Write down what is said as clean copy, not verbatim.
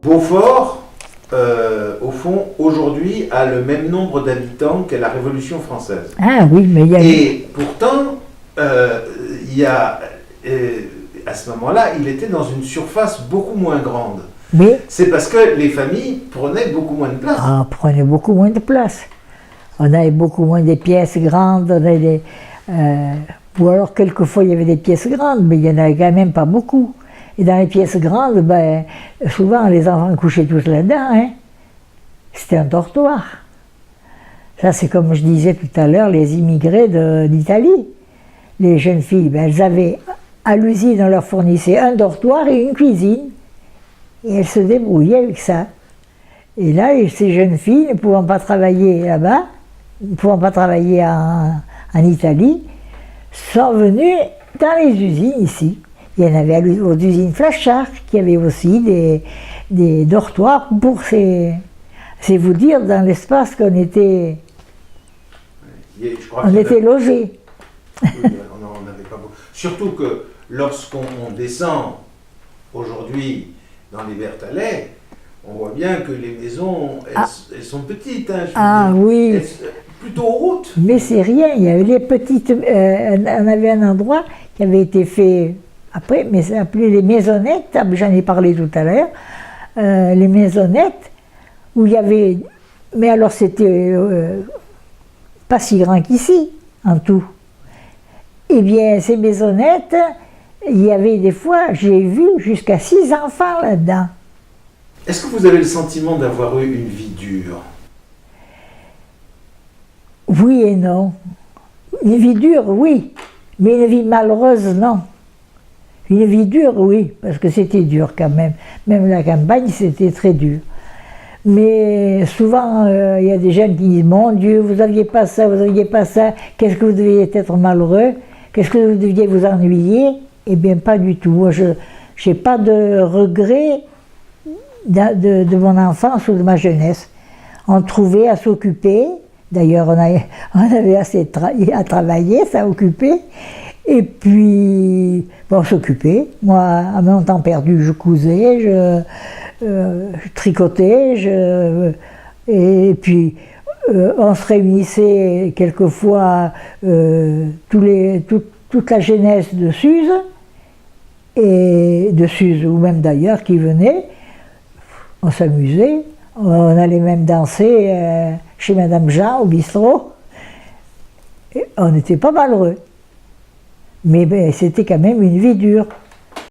Beaufort, au fond, aujourd'hui, a le même nombre d'habitants qu'à la Révolution française. Ah oui, mais il y a... Et pourtant, il y a, à ce moment-là, il était dans une surface beaucoup moins grande. Mais... C'est parce que les familles prenaient beaucoup moins de place. Ah, on prenait beaucoup moins de place. On avait beaucoup moins des pièces grandes, on avait des, ou alors quelquefois il y avait des pièces grandes, mais il n'y en avait quand même pas beaucoup. Et dans les pièces grandes, ben, souvent les enfants couchaient tous là-dedans. Hein. C'était un dortoir. Ça c'est comme je disais tout à l'heure, les immigrés d'Italie. Les jeunes filles, ben, elles avaient à l'usine, on leur fournissait un dortoir et une cuisine. Et elles se débrouillaient avec ça. Et là, ces jeunes filles, ne pouvant pas travailler là-bas, ne pouvant pas travailler en Italie, sont venues dans les usines ici. Il y en avait aux usines Flachark, qui avaient aussi des dortoirs pour ces... C'est vous dire dans l'espace qu'on était... On était logés. Oui, on n'en avait pas beaucoup. Surtout que lorsqu'on descend aujourd'hui dans les Berthalais, on voit bien que les maisons, elles sont petites. Hein, oui. Plutôt route. Mais c'est rien, il y avait les petites... on avait un endroit qui avait été fait après, mais ça s'appelait les maisonnettes, j'en ai parlé tout à l'heure, les maisonnettes, où il y avait... Mais alors c'était pas si grand qu'ici, en tout. Eh bien, ces maisonnettes, il y avait des fois, j'ai vu jusqu'à 6 enfants là-dedans. Est-ce que vous avez le sentiment d'avoir eu une vie dure? Oui et non. Une vie dure, oui, mais une vie malheureuse, non. Une vie dure, oui, parce que c'était dur quand même. Même la campagne, c'était très dur. Mais souvent, il y a des jeunes qui disent « Mon Dieu, vous n'aviez pas ça, vous n'aviez pas ça, qu'est-ce que vous deviez être malheureux, qu'est-ce que vous deviez vous ennuyer ?» Eh bien, pas du tout. Moi, je n'ai pas de regrets de mon enfance ou de ma jeunesse. On trouvait à s'occuper. D'ailleurs, on avait assez à travailler, ça occupait. Et puis, bon, on s'occupait. Moi, à mon temps perdu, je cousais, je tricotais, et puis on se réunissait quelquefois toute la jeunesse de Suse, ou même d'ailleurs qui venait. On s'amusait, on allait même danser chez Madame Jean au bistrot. Et on n'était pas malheureux. Mais ben, c'était quand même une vie dure.